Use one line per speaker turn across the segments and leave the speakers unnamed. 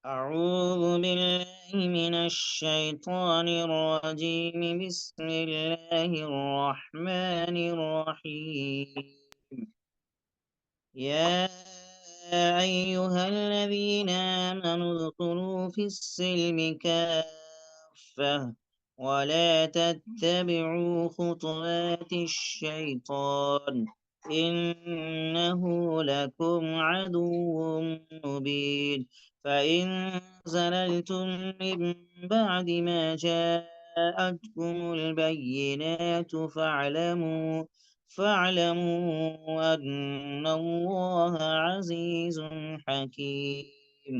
أعوذ بالله من الشيطان الرجيم. بسم الله الرحمن الرحيم. يا أيها الذين آمنوا ادخلوا في السلم كافة ولا تتبعوا خطوات الشيطان إنه لكم عدو مبين. فإن زللتم من بعد ما جاءتكم البينات فاعلموا أن الله عزيز حكيم.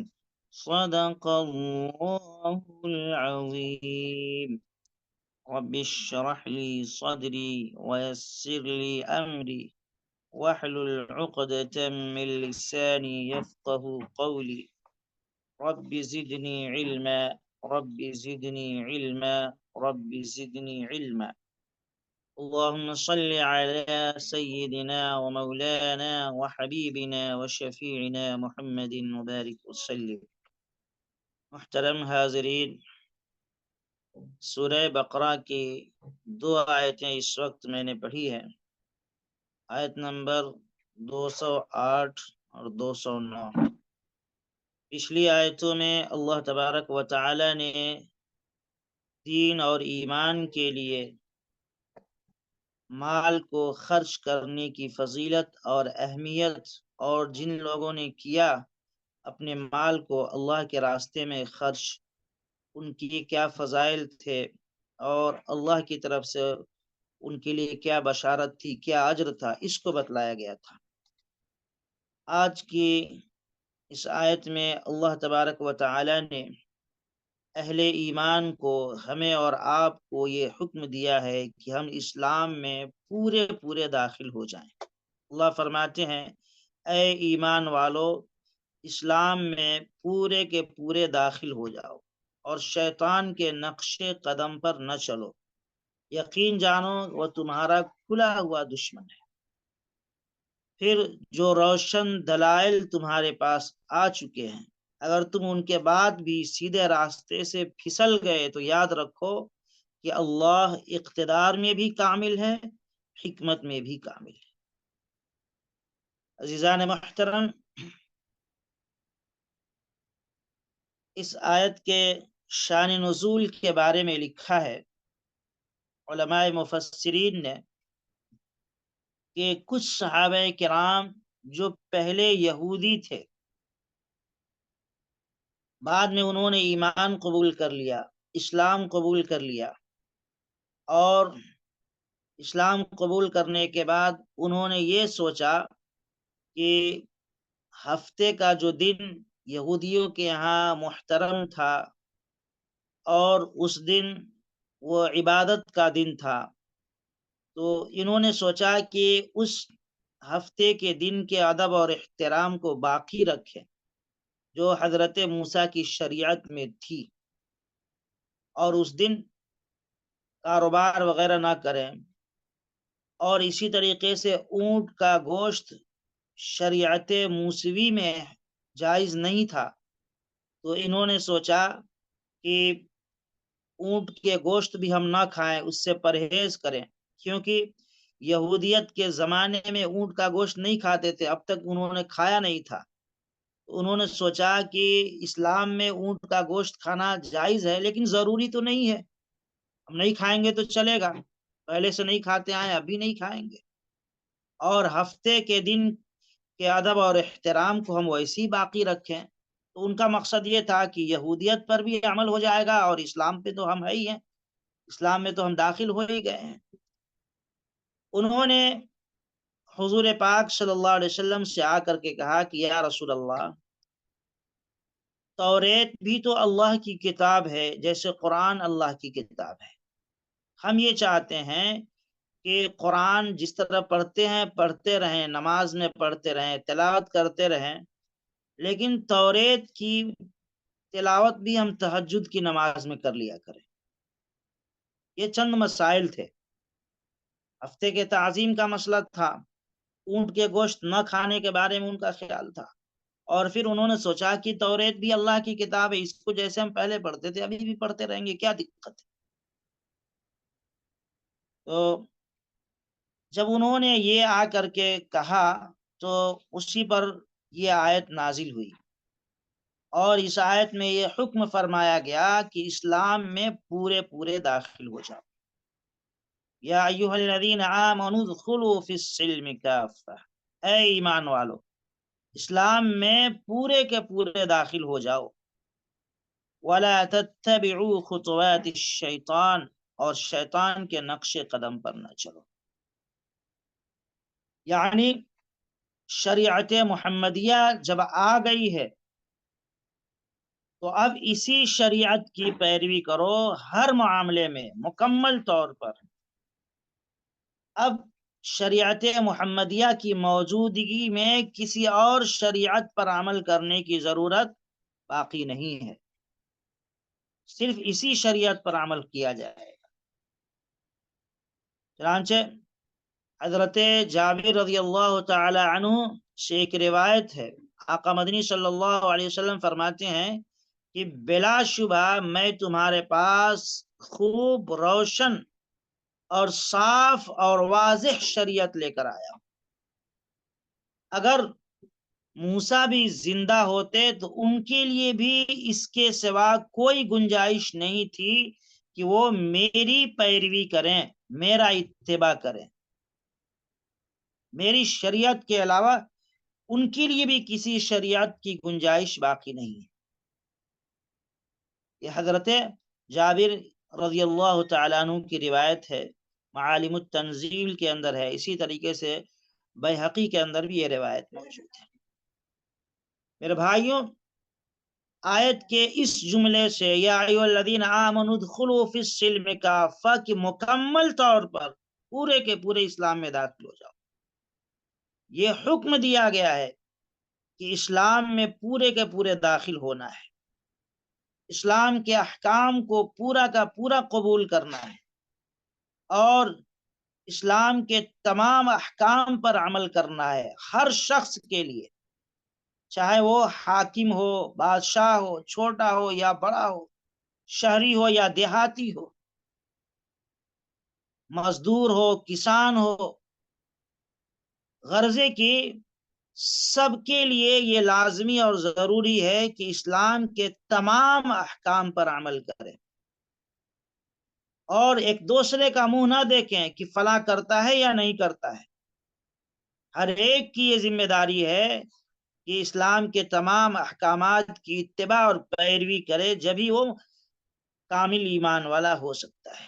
صدق الله العظيم. رب اشرح لي صدري ويسر لي أمري واحلل عقدة من لساني يفقه قولي. رب زدني علما رب زدني علما رب زدني علما. اللهم صل على سيدنا ومولانا وحبيبنا وشفيعنا محمد وبارك وسلم. محترم حاضرین، سورہ بقرہ کی دو آیتیں اس وقت میں نے پڑھی ہیں، آیت نمبر 208 اور 209۔ پچھلی آیتوں میں اللہ تبارک و تعالی نے دین اور ایمان کے لیے مال کو خرچ کرنے کی فضیلت اور اہمیت، اور جن لوگوں نے کیا اپنے مال کو اللہ کے راستے میں خرچ، ان کی کیا فضائل تھے اور اللہ کی طرف سے ان کے لیے کیا بشارت تھی، کیا اجر تھا، اس کو بتلایا گیا تھا۔ آج کی اس آیت میں اللہ تبارک و تعالی نے اہل ایمان کو، ہمیں اور آپ کو یہ حکم دیا ہے کہ ہم اسلام میں پورے داخل ہو جائیں۔ اللہ فرماتے ہیں، اے ایمان والو، اسلام میں پورے کے پورے داخل ہو جاؤ اور شیطان کے نقش قدم پر نہ چلو، یقین جانو وہ تمہارا کھلا ہوا دشمن ہے۔ پھر جو روشن دلائل تمہارے پاس آ چکے ہیں، اگر تم ان کے بعد بھی سیدھے راستے سے پھسل گئے تو یاد رکھو کہ اللہ اقتدار میں بھی کامل ہے، حکمت میں بھی کامل ہے۔ عزیزان محترم، اس آیت کے شان نزول کے بارے میں لکھا ہے علماء مفسرین نے کہ کچھ صحابہ کرام جو پہلے یہودی تھے، بعد میں انہوں نے ایمان قبول کر لیا، اسلام قبول کر لیا، اور اسلام قبول کرنے کے بعد انہوں نے یہ سوچا کہ ہفتے کا جو دن یہودیوں کے یہاں محترم تھا اور اس دن وہ عبادت کا دن تھا، تو انہوں نے سوچا کہ اس ہفتے کے دن کے ادب اور احترام کو باقی رکھیں جو حضرت موسیٰ کی شریعت میں تھی، اور اس دن کاروبار وغیرہ نہ کریں، اور اسی طریقے سے اونٹ کا گوشت شریعت موسوی میں جائز نہیں تھا، تو انہوں نے سوچا کہ اونٹ کے گوشت بھی ہم نہ کھائیں، اس سے پرہیز کریں، کیونکہ یہودیت کے زمانے میں اونٹ کا گوشت نہیں کھاتے تھے، اب تک انہوں نے کھایا نہیں تھا۔ انہوں نے سوچا کہ اسلام میں اونٹ کا گوشت کھانا جائز ہے، لیکن ضروری تو نہیں ہے، ہم نہیں کھائیں گے تو چلے گا، پہلے سے نہیں کھاتے آئے، ابھی نہیں کھائیں گے، اور ہفتے کے دن کے ادب اور احترام کو ہم ویسے ہی باقی رکھیں۔ تو ان کا مقصد یہ تھا کہ یہودیت پر بھی عمل ہو جائے گا، اور اسلام پہ تو ہم ہے ہی ہیں، اسلام میں تو ہم داخل ہو ہی گئے ہیں۔ انہوں نے حضور پاک صلی اللہ علیہ وسلم سے آ کر کے کہا کہ یا رسول اللہ، توریت بھی تو اللہ کی کتاب ہے جیسے قرآن اللہ کی کتاب ہے، ہم یہ چاہتے ہیں کہ قرآن جس طرح پڑھتے ہیں پڑھتے رہیں، نماز میں پڑھتے رہیں، تلاوت کرتے رہیں، لیکن توریت کی تلاوت بھی ہم تہجد کی نماز میں کر لیا کریں۔ یہ چند مسائل تھے، ہفتے کے تعظیم کا مسئلہ تھا، اونٹ کے گوشت نہ کھانے کے بارے میں ان کا خیال تھا، اور پھر انہوں نے سوچا کہ توریت بھی اللہ کی کتاب ہے، اس کو جیسے ہم پہلے پڑھتے تھے ابھی بھی پڑھتے رہیں گے، کیا دقت ہے؟ تو جب انہوں نے یہ آ کر کے کہا تو اسی پر یہ آیت نازل ہوئی، اور اس آیت میں یہ حکم فرمایا گیا کہ اسلام میں پورے پورے داخل ہو جاؤ۔ یا ایھا الذین آمنوا ادخلوا فی السلم کافہ، اے ایمان والو اسلام میں پورے کے پورے داخل ہو جاؤ۔ ولا تتبعوا خطوات الشیطان، اور شیطان کے نقش قدم پر نہ چلو۔ یعنی شریعت محمدیہ جب آ گئی ہے تو اب اسی شریعت کی پیروی کرو ہر معاملے میں مکمل طور پر۔ اب شریعت محمدیہ کی موجودگی میں کسی اور شریعت پر عمل کرنے کی ضرورت باقی نہیں ہے، صرف اسی شریعت پر عمل کیا جائے گا۔ چنانچہ حضرت جابر رضی اللہ تعالی عنہ سے ایک روایت ہے، آقا مدنی صلی اللہ علیہ وسلم فرماتے ہیں کہ بلا شبہ میں تمہارے پاس خوب روشن اور صاف اور واضح شریعت لے کر آیا ہوں۔ اگر موسیٰ بھی زندہ ہوتے تو ان کے لیے بھی اس کے سوا کوئی گنجائش نہیں تھی کہ وہ میری پیروی کریں، میرا اتباع کریں۔ میری شریعت کے علاوہ ان کے لیے بھی کسی شریعت کی گنجائش باقی نہیں ہے۔ یہ حضرت جابر رضی اللہ تعالیٰ عنہ کی روایت ہے، معالم التنزیل کے اندر ہے، اسی طریقے سے بیہقی کے اندر بھی یہ روایت موجود ہے۔ میرے بھائیوں، آیت کے اس جملے سے یا ایھا الذین آمنوا ادخلوا فی السلم کافہ کہ مکمل طور پر پورے کے پورے اسلام میں داخل ہو جاؤ، یہ حکم دیا گیا ہے کہ اسلام میں پورے کے پورے داخل ہونا ہے، اسلام کے احکام کو پورا کا پورا قبول کرنا ہے، اور اسلام کے تمام احکام پر عمل کرنا ہے ہر شخص کے لیے، چاہے وہ حاکم ہو، بادشاہ ہو، چھوٹا ہو یا بڑا ہو، شہری ہو یا دیہاتی ہو، مزدور ہو، کسان ہو، غرضے کی سب کے لیے یہ لازمی اور ضروری ہے کہ اسلام کے تمام احکام پر عمل کریں، اور ایک دوسرے کا منہ نہ دیکھیں کہ فلاں کرتا ہے یا نہیں کرتا ہے۔ ہر ایک کی یہ ذمہ داری ہے کہ اسلام کے تمام احکامات کی اتباع اور پیروی کرے، جبھی وہ کامل ایمان والا ہو سکتا ہے۔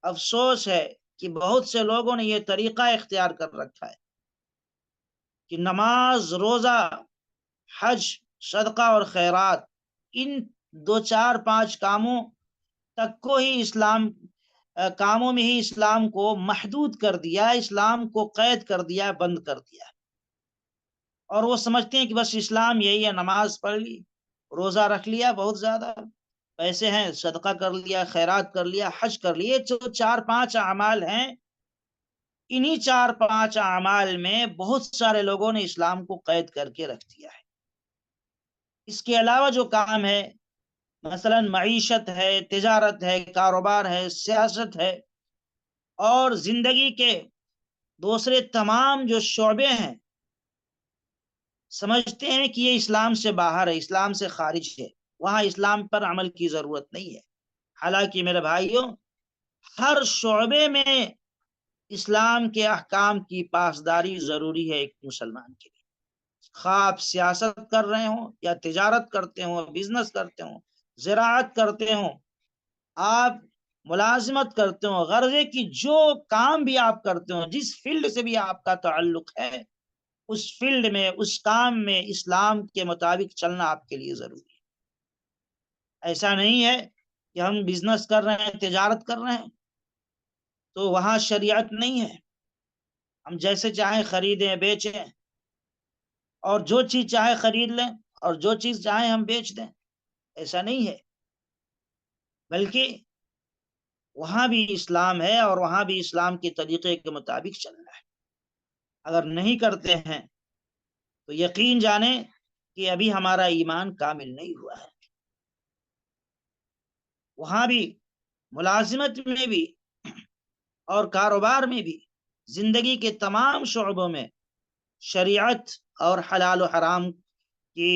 افسوس ہے کہ بہت سے لوگوں نے یہ طریقہ اختیار کر رکھا ہے کہ نماز، روزہ، حج، صدقہ اور خیرات، ان دو چار پانچ کاموں تک کو ہی کاموں میں ہی اسلام کو محدود کر دیا، اسلام کو قید کر دیا، بند کر دیا، اور وہ سمجھتے ہیں کہ بس اسلام یہی ہے، نماز پڑھ لی، روزہ رکھ لیا، بہت زیادہ پیسے ہیں، صدقہ کر لیا، خیرات کر لیا، حج کر لیے، جو چار پانچ اعمال ہیں، انہی چار پانچ اعمال میں بہت سارے لوگوں نے اسلام کو قید کر کے رکھ دیا ہے۔ اس کے علاوہ جو کام ہے، مثلا معیشت ہے، تجارت ہے، کاروبار ہے، سیاست ہے، اور زندگی کے دوسرے تمام جو شعبے ہیں، سمجھتے ہیں کہ یہ اسلام سے باہر ہے، اسلام سے خارج ہے، وہاں اسلام پر عمل کی ضرورت نہیں ہے۔ حالانکہ میرے بھائیوں، ہر شعبے میں اسلام کے احکام کی پاسداری ضروری ہے ایک مسلمان کے لیے، خواہ آپ سیاست کر رہے ہوں یا تجارت کرتے ہوں، بزنس کرتے ہوں، زراعت کرتے ہوں، آپ ملازمت کرتے ہوں، غرضے کی جو کام بھی آپ کرتے ہوں، جس فیلڈ سے بھی آپ کا تعلق ہے، اس فیلڈ میں، اس کام میں اسلام کے مطابق چلنا آپ کے لیے ضروری ہے۔ ایسا نہیں ہے کہ ہم بزنس کر رہے ہیں، تجارت کر رہے ہیں تو وہاں شریعت نہیں ہے، ہم جیسے چاہیں خریدیں بیچیں، اور جو چیز چاہے خرید لیں اور جو چیز چاہے ہم بیچ دیں، ایسا نہیں ہے، بلکہ وہاں بھی اسلام ہے، اور وہاں بھی اسلام کے طریقے کے مطابق چلنا ہے۔ اگر نہیں کرتے ہیں تو یقین جانیں کہ ابھی ہمارا ایمان کامل نہیں ہوا ہے۔ وہاں بھی، ملازمت میں بھی اور کاروبار میں بھی، زندگی کے تمام شعبوں میں شریعت اور حلال و حرام کی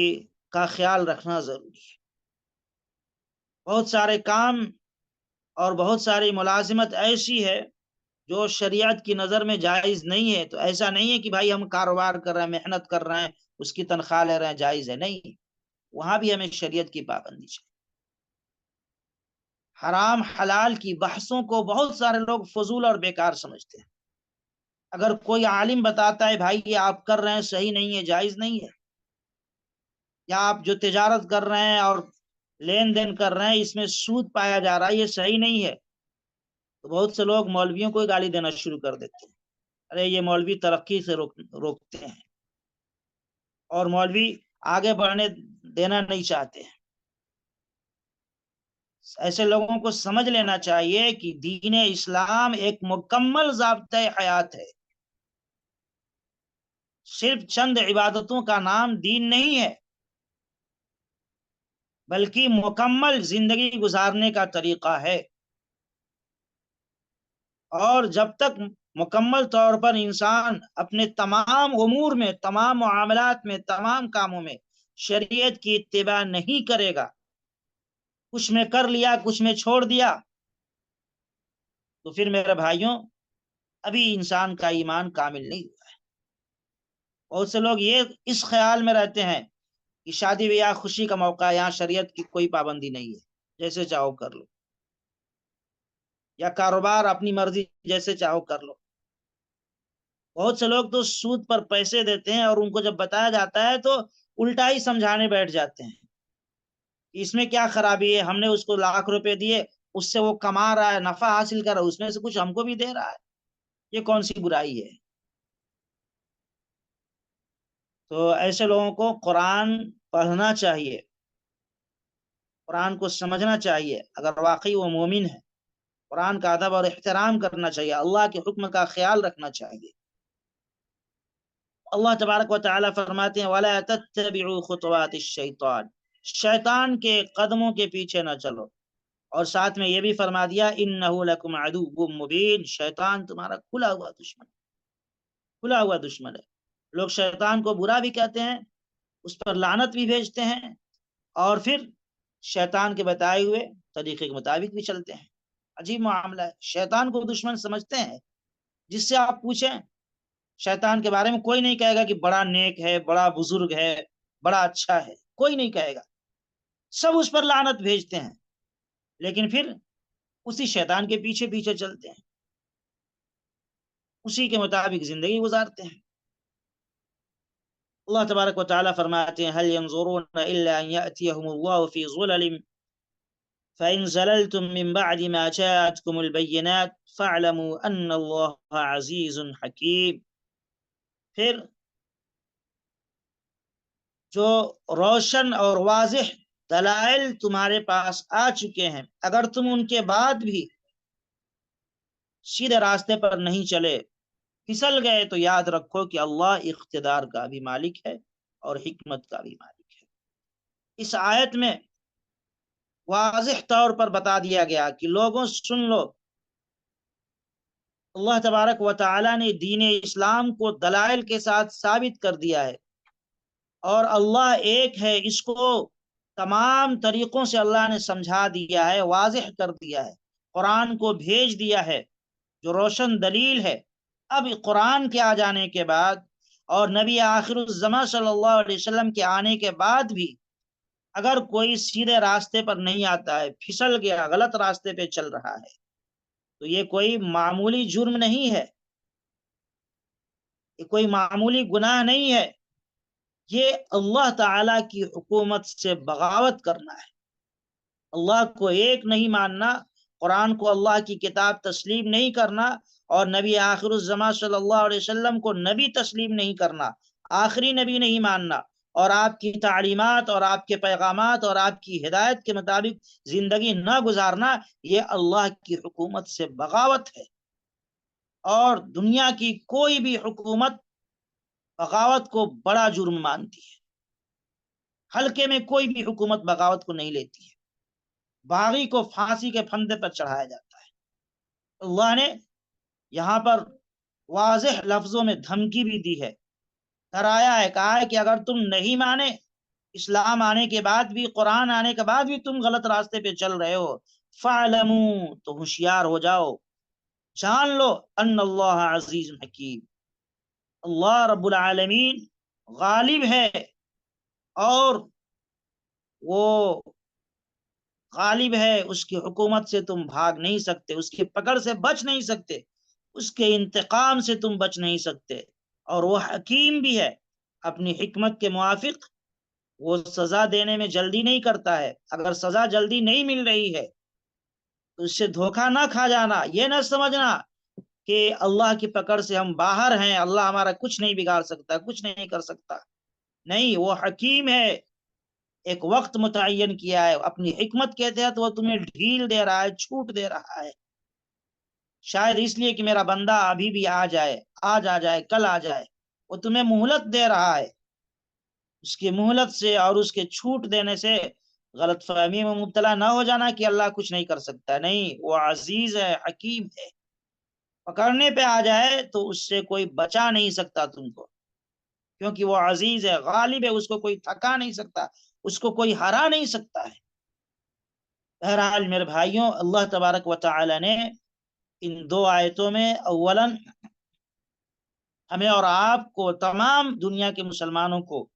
کا خیال رکھنا ضروری ہے۔ بہت سارے کام اور بہت ساری ملازمت ایسی ہے جو شریعت کی نظر میں جائز نہیں ہے، تو ایسا نہیں ہے کہ بھائی ہم کاروبار کر رہے ہیں، محنت کر رہے ہیں، اس کی تنخواہ لے رہے ہیں، جائز ہے، نہیں، وہاں بھی ہمیں شریعت کی پابندی چاہیے۔ حرام حلال کی بحثوں کو بہت سارے لوگ فضول اور بیکار سمجھتے ہیں۔ اگر کوئی عالم بتاتا ہے بھائی یہ آپ کر رہے ہیں صحیح نہیں ہے، جائز نہیں ہے، یا آپ جو تجارت کر رہے ہیں اور لین دین کر رہے ہیں اس میں سود پایا جا رہا ہے، یہ صحیح نہیں ہے، تو بہت سے لوگ مولویوں کو گالی دینا شروع کر دیتے ہیں، ارے یہ مولوی ترقی سے روکتے ہیں، اور مولوی آگے بڑھنے دینا نہیں چاہتے ہیں۔ ایسے لوگوں کو سمجھ لینا چاہیے کہ دین اسلام ایک مکمل ضابطۂ حیات ہے، صرف چند عبادتوں کا نام دین نہیں ہے، بلکہ مکمل زندگی گزارنے کا طریقہ ہے۔ اور جب تک مکمل طور پر انسان اپنے تمام امور میں، تمام معاملات میں، تمام کاموں میں شریعت کی اتباع نہیں کرے گا، کچھ میں کر لیا کچھ میں چھوڑ دیا، تو پھر میرے بھائیوں ابھی انسان کا ایمان کامل نہیں ہوا ہے۔ بہت سے لوگ یہ اس خیال میں رہتے ہیں کہ شادی بیاہ خوشی کا موقع ہے، یہاں شریعت کی کوئی پابندی نہیں ہے، جیسے چاہو کر لو، یا کاروبار اپنی مرضی جیسے چاہو کر لو۔ بہت سے لوگ تو سود پر پیسے دیتے ہیں اور ان کو جب بتایا جاتا ہے تو الٹا ہی سمجھانے بیٹھ جاتے ہیں، اس میں کیا خرابی ہے، ہم نے اس کو لاکھ روپے دیے، اس سے وہ کما رہا ہے، نفع حاصل کر رہا ہے، اس میں سے کچھ ہم کو بھی دے رہا ہے، یہ کون سی برائی ہے؟ تو ایسے لوگوں کو قرآن پڑھنا چاہیے، قرآن کو سمجھنا چاہیے، اگر واقعی وہ مومن ہے، قرآن کا ادب اور احترام کرنا چاہیے، اللہ کے حکم کا خیال رکھنا چاہیے۔ اللہ تبارک و تعالی فرماتے ہیں وَلَا تَتَّبِعُوا خُطُوَاتِ الشَّيْطَانِ، شیطان کے قدموں کے پیچھے نہ چلو، اور ساتھ میں یہ بھی فرما دیا إِنَّهُ لَكُمْ عَدُوٌّ مُبِينٌ، شیطان تمہارا کھلا ہوا دشمن، کھلا ہوا دشمن ہے۔ لوگ شیطان کو برا بھی کہتے ہیں، اس پر لعنت بھی بھیجتے ہیں، اور پھر شیطان کے بتائے ہوئے طریقے کے مطابق بھی چلتے ہیں۔ عجیب معاملہ ہے، شیطان کو دشمن سمجھتے ہیں۔ جس سے آپ پوچھیں شیطان کے بارے میں، کوئی نہیں کہے گا کہ بڑا نیک ہے، بڑا بزرگ ہے، بڑا اچھا ہے، کوئی نہیں کہے گا، سب اس پر لعنت بھیجتے ہیں، لیکن پھر اسی شیطان کے پیچھے پیچھے چلتے ہیں، اسی کے مطابق زندگی گزارتے ہیں۔ اللہ تبارک و تعالیٰ فرماتے ہیں هل ينظرون الا ان ياتيهم الله في ظلل فان زللتم من بعد ما جاءتكم البينات فاعلموا ان الله عزيز حكيم، پھر جو روشن اور واضح دلائل تمہارے پاس آ چکے ہیں، اگر تم ان کے بعد بھی سیدھے راستے پر نہیں چلے، پھسل گئے، تو یاد رکھو کہ اللہ اقتدار کا بھی مالک ہے اور حکمت کا بھی مالک ہے۔ اس آیت میں واضح طور پر بتا دیا گیا کہ لوگوں سن لو، اللہ تبارک و تعالی نے دین اسلام کو دلائل کے ساتھ ثابت کر دیا ہے، اور اللہ ایک ہے، اس کو تمام طریقوں سے اللہ نے سمجھا دیا ہے، واضح کر دیا ہے، قرآن کو بھیج دیا ہے جو روشن دلیل ہے۔ اب قرآن کے آ جانے کے بعد اور نبی آخر الزماں صلی اللہ علیہ وسلم کے آنے کے بعد بھی اگر کوئی سیدھے راستے پر نہیں آتا ہے، پھسل گیا، غلط راستے پہ چل رہا ہے، تو یہ کوئی معمولی جرم نہیں ہے، یہ کوئی معمولی گناہ نہیں ہے، یہ اللہ تعالی کی حکومت سے بغاوت کرنا ہے۔ اللہ کو ایک نہیں ماننا، قرآن کو اللہ کی کتاب تسلیم نہیں کرنا، اور نبی آخر الزماں صلی اللہ علیہ وسلم کو نبی تسلیم نہیں کرنا، آخری نبی نہیں ماننا، اور آپ کی تعلیمات اور آپ کے پیغامات اور آپ کی ہدایت کے مطابق زندگی نہ گزارنا، یہ اللہ کی حکومت سے بغاوت ہے، اور دنیا کی کوئی بھی حکومت بغاوت کو بڑا جرم مانتی ہے۔ حلقے میں کوئی بھی حکومت بغاوت کو نہیں لیتی ہے، باغی کو پھانسی کے پھندے پر چڑھایا جاتا ہے۔ اللہ نے یہاں پر واضح لفظوں میں دھمکی بھی دی ہے، ڈرایا ہے، کہا ہے کہ اگر تم نہیں مانے، اسلام آنے کے بعد بھی، قرآن آنے کے بعد بھی تم غلط راستے پہ چل رہے ہو، فَاعْلَمُوا، تو ہوشیار ہو جاؤ، جان لو، ان اللہ عزیز حکیم، اللہ رب العالمین غالب ہے، اور وہ غالب ہے، اس کی حکومت سے تم بھاگ نہیں سکتے، اس کی پکڑ سے بچ نہیں سکتے، اس کے انتقام سے تم بچ نہیں سکتے، اور وہ حکیم بھی ہے، اپنی حکمت کے موافق وہ سزا دینے میں جلدی نہیں کرتا ہے۔ اگر سزا جلدی نہیں مل رہی ہے تو اس سے دھوکہ نہ کھا جانا، یہ نہ سمجھنا کہ اللہ کی پکڑ سے ہم باہر ہیں، اللہ ہمارا کچھ نہیں بگاڑ سکتا، کچھ نہیں کر سکتا، نہیں، وہ حکیم ہے، ایک وقت متعین کیا ہے، اپنی حکمت کے تحت وہ تمہیں ڈھیل دے رہا ہے، چھوٹ دے رہا ہے، شاید اس لیے کہ میرا بندہ ابھی بھی آ جائے، آج آ جائے، کل آ جائے، وہ تمہیں مہلت دے رہا ہے۔ اس کی مہلت سے اور اس کے چھوٹ دینے سے غلط فہمی میں مبتلا نہ ہو جانا کہ اللہ کچھ نہیں کر سکتا، نہیں، وہ عزیز ہے، حکیم ہے، پکڑنے پہ آ جائے تو اس سے کوئی بچا نہیں سکتا تم کو، کیونکہ وہ عزیز ہے، غالب ہے، اس کو کوئی تھکا نہیں سکتا، اس کو کوئی ہرا نہیں سکتا ہے۔ بہرحال میرے بھائیوں، اللہ تبارک و تعالی نے ان دو آیتوں میں اولا ہمیں اور آپ کو، تمام دنیا کے مسلمانوں کو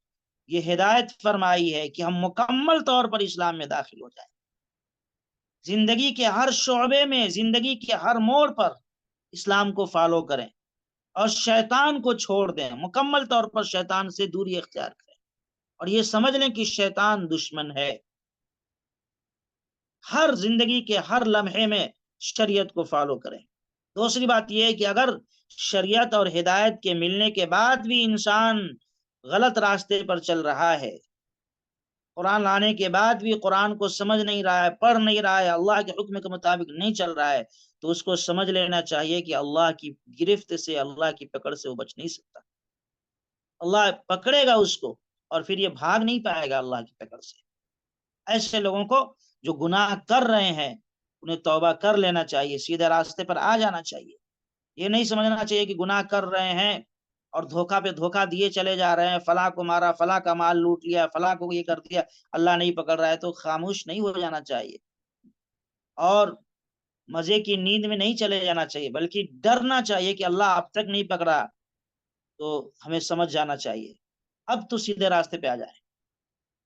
یہ ہدایت فرمائی ہے کہ ہم مکمل طور پر اسلام میں داخل ہو جائیں، زندگی کے ہر شعبے میں، زندگی کے ہر موڑ پر اسلام کو فالو کریں، اور شیطان کو چھوڑ دیں، مکمل طور پر شیطان سے دوری اختیار کریں، اور یہ سمجھ لیں کہ شیطان دشمن ہے، ہر زندگی کے ہر لمحے میں شریعت کو فالو کریں۔ دوسری بات یہ ہے کہ اگر شریعت اور ہدایت کے ملنے کے بعد بھی انسان غلط راستے پر چل رہا ہے، قرآن لانے کے بعد بھی قرآن کو سمجھ نہیں رہا ہے، پڑھ نہیں رہا ہے، اللہ کے حکم کے مطابق نہیں چل رہا ہے، تو اس کو سمجھ لینا چاہیے کہ اللہ کی گرفت سے، اللہ کی پکڑ سے وہ بچ نہیں سکتا، اللہ پکڑے گا اس کو، اور پھر یہ بھاگ نہیں پائے گا اللہ کی پکڑ سے۔ ایسے لوگوں کو جو گناہ کر رہے ہیں انہیں توبہ کر لینا چاہیے، سیدھے راستے پر آ جانا چاہیے، یہ نہیں سمجھنا چاہیے کہ گناہ کر رہے ہیں اور دھوکہ پہ دھوکہ دیے چلے جا رہے ہیں، فلاں کو مارا، فلاں کا مال لوٹ لیا، فلاں کو یہ کر دیا، اللہ نہیں پکڑ رہا ہے، تو خاموش نہیں ہو جانا چاہیے، اور مزے کی نیند میں نہیں چلے جانا چاہیے، بلکہ ڈرنا چاہیے کہ اللہ اب تک نہیں پکڑا، تو ہمیں سمجھ جانا چاہیے اب تو سیدھے راستے پہ آ جائے،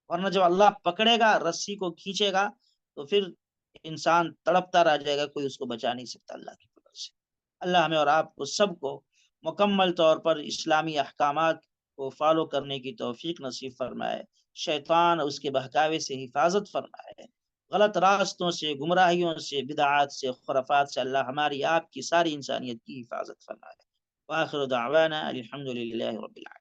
ورنہ جب اللہ پکڑے گا، رسی کو کھینچے گا، تو پھر انسان تڑپتا رہ جائے گا، کوئی اس کو بچا نہیں سکتا اللہ کی پکڑ سے۔ اللہ ہمیں اور آپ کو سب کو مکمل طور پر اسلامی احکامات کو فالو کرنے کی توفیق نصیب فرمائے، شیطان اور اس کے بہکاوے سے حفاظت فرمائے، غلط راستوں سے، گمراہیوں سے، بدعات سے، خرافات سے اللہ ہماری آپ کی ساری انسانیت کی حفاظت فرمائے۔ وآخر دعوانا الحمد للہ رب العالمین۔